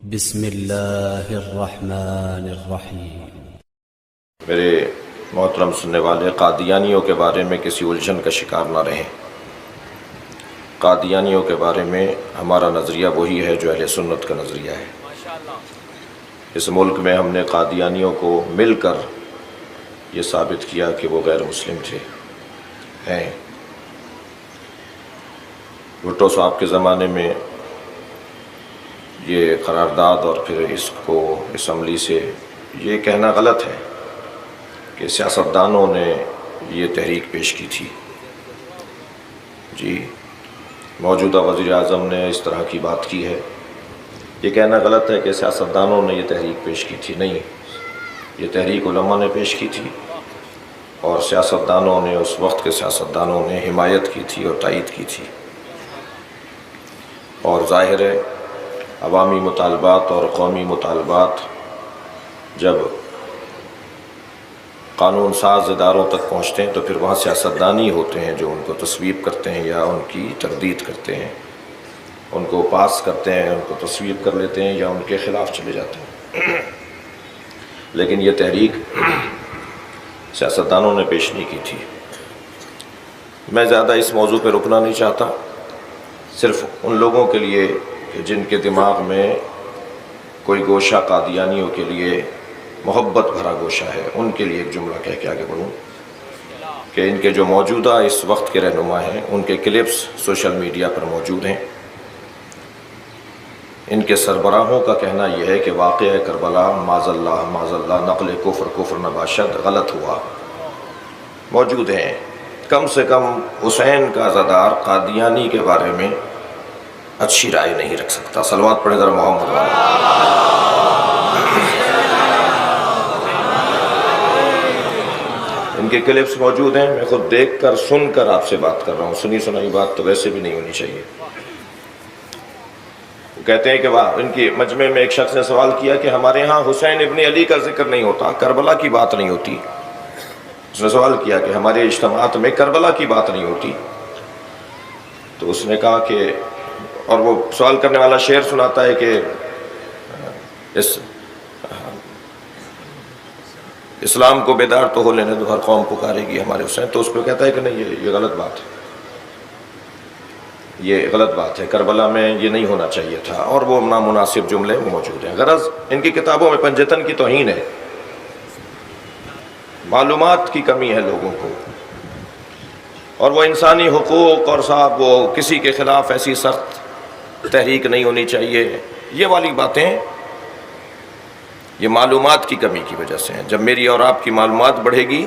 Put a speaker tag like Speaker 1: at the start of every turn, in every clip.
Speaker 1: بسم اللہ الرحمن الرحیم۔
Speaker 2: میرے محترم سننے والے، قادیانیوں کے بارے میں کسی الجھن کا شکار نہ رہیں۔ قادیانیوں کے بارے میں ہمارا نظریہ وہی ہے جو اہل سنت کا نظریہ ہے۔ اس ملک میں ہم نے قادیانیوں کو مل کر یہ ثابت کیا کہ وہ غیر مسلم ہیں۔ بھٹو صاحب کے زمانے میں یہ قرارداد اور پھر اس کو اسمبلی سے یہ کہنا غلط ہے کہ سیاستدانوں نے یہ تحریک پیش کی تھی۔ موجودہ وزیر اعظم نے اس طرح کی بات کی ہے۔ یہ کہنا غلط ہے کہ سیاستدانوں نے یہ تحریک پیش کی تھی، نہیں، یہ تحریک علماء نے پیش کی تھی اور سیاستدانوں نے، اس وقت کے سیاستدانوں نے حمایت کی تھی اور تائید کی تھی۔ اور ظاہر ہے عوامی مطالبات اور قومی مطالبات جب قانون ساز اداروں تک پہنچتے ہیں تو پھر وہاں سیاستدانی ہوتے ہیں جو ان کو تصویب کرتے ہیں یا ان کی تردید کرتے ہیں، ان کو پاس کرتے ہیں، ان کو تصویب کر لیتے ہیں یا ان کے خلاف چلے جاتے ہیں۔ لیکن یہ تحریک سیاستدانوں نے پیش نہیں کی تھی۔ میں زیادہ اس موضوع پہ رکنا نہیں چاہتا، صرف ان لوگوں کے لیے جن کے دماغ میں کوئی گوشہ قادیانیوں کے لیے محبت بھرا گوشہ ہے، ان کے لیے ایک جملہ کہہ کے آگے بڑھوں کہ ان کے جو موجودہ اس وقت کے رہنما ہیں، ان کے کلپس سوشل میڈیا پر موجود ہیں۔ ان کے سربراہوں کا کہنا یہ ہے کہ واقعہ کربلا معاذ اللہ نقل کفر نباشد غلط ہوا، موجود ہیں۔ کم سے کم حسین کا عزادار قادیانی کے بارے میں اچھی رائے نہیں رکھ سکتا۔ صلوات پڑھیں ذرا محمد والے۔ ان کے کلپس موجود ہیں، میں خود دیکھ کر سن کر آپ سے بات کر رہا ہوں، سنی سنائی بات تو ویسے بھی نہیں ہونی چاہیے۔ وہ کہتے ہیں کہ ان کی مجمع میں ایک شخص نے سوال کیا کہ ہمارے ہاں حسین ابن علی کا ذکر نہیں ہوتا، کربلا کی بات نہیں ہوتی۔ اس نے سوال کیا کہ ہمارے اجتماعات میں کربلا کی بات نہیں ہوتی، تو اس نے کہا کہ، اور وہ سوال کرنے والا شعر سناتا ہے کہ اسلام کو بیدار تو ہو لینے دو، ہر قوم پکارے گی ہمارے حسین، تو اس پہ کہتا ہے کہ نہیں، یہ غلط بات ہے، یہ غلط بات ہے، کربلا میں یہ نہیں ہونا چاہیے تھا، اور وہ نامناسب جملے وہ موجود ہیں۔ غرض ان کی کتابوں میں پنجتن کی توہین ہے، معلومات کی کمی ہے لوگوں کو، اور وہ انسانی حقوق اور صاحب وہ کسی کے خلاف ایسی سخت تحریک نہیں ہونی چاہیے، یہ والی باتیں یہ معلومات کی کمی کی وجہ سے ہیں۔ جب میری اور آپ کی معلومات بڑھے گی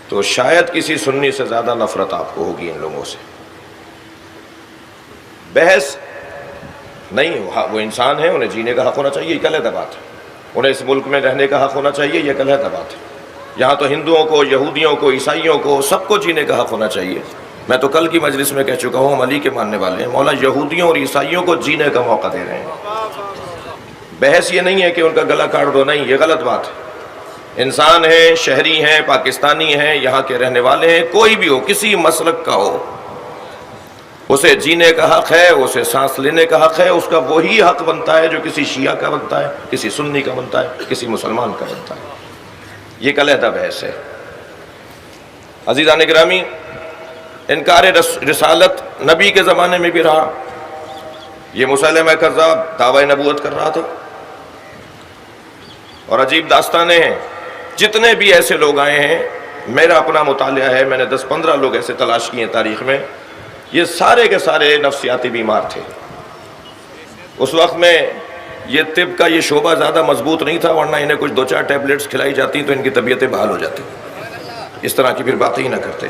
Speaker 2: تو شاید کسی سنی سے زیادہ نفرت آپ کو ہوگی ان لوگوں سے۔ بحث نہیں، وہ انسان ہیں، انہیں جینے کا حق ہونا چاہیے، یہ علیحدہ بات ہے، انہیں اس ملک میں رہنے کا حق ہونا چاہیے، یہ علیحدہ بات ہے۔ یہاں تو ہندوؤں کو، یہودیوں کو، عیسائیوں کو، سب کو جینے کا حق ہونا چاہیے۔ میں تو کل کی مجلس میں کہہ چکا ہوں، ہم علی کے ماننے والے ہیں، مولا یہودیوں اور عیسائیوں کو جینے کا موقع دے رہے ہیں۔ بحث یہ نہیں ہے کہ ان کا گلا کاٹ دو، نہیں، یہ غلط بات ہے۔ انسان ہیں، شہری ہیں، پاکستانی ہیں، یہاں کے رہنے والے ہیں، کوئی بھی ہو، کسی مسلک کا ہو، اسے جینے کا حق ہے، اسے سانس لینے کا حق ہے، اس کا وہی حق بنتا ہے جو کسی شیعہ کا بنتا ہے، کسی سنی کا بنتا ہے، کسی مسلمان کا بنتا ہے۔ یہ ایک علیحدہ بحث ہے۔ عزیزان گرامی، انکار رسالت نبی کے زمانے میں بھی رہا۔ یہ مسیلمہ کذاب دعوی نبوت کر رہا تھا، اور عجیب داستانیں ہیں۔ جتنے بھی ایسے لوگ آئے ہیں، میرا اپنا مطالعہ ہے، میں نے 10-15 لوگ ایسے تلاش کیے ہیں تاریخ میں، یہ سارے کے سارے نفسیاتی بیمار تھے۔ اس وقت میں یہ طب کا یہ شعبہ زیادہ مضبوط نہیں تھا، ورنہ انہیں کچھ 2-4 ٹیبلٹس کھلائی جاتی تو ان کی طبیعتیں بحال ہو جاتی۔ اس طرح کی پھر باتیں ہی نہ کرتے۔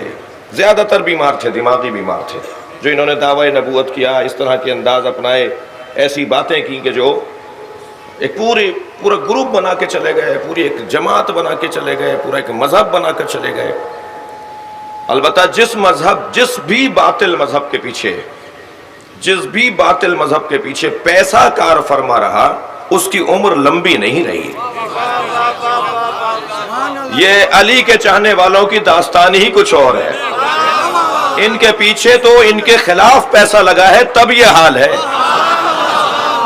Speaker 2: زیادہ تر بیمار تھے، دماغی بیمار تھے، جو انہوں نے دعوی نبوت کیا، اس طرح کے انداز اپنائے، ایسی باتیں کی کہ جو ایک پورا گروپ بنا کے چلے گئے، پوری ایک جماعت بنا کے چلے گئے، پورا ایک مذہب بنا کر چلے گئے۔ البتہ جس بھی باطل مذہب کے پیچھے پیسہ کار فرما رہا، اس کی عمر لمبی نہیں رہی۔ یہ علی کے چاہنے والوں کی داستان ہی کچھ اور ہے۔ ان کے پیچھے تو ان کے خلاف پیسہ لگا ہے، تب یہ حال ہے۔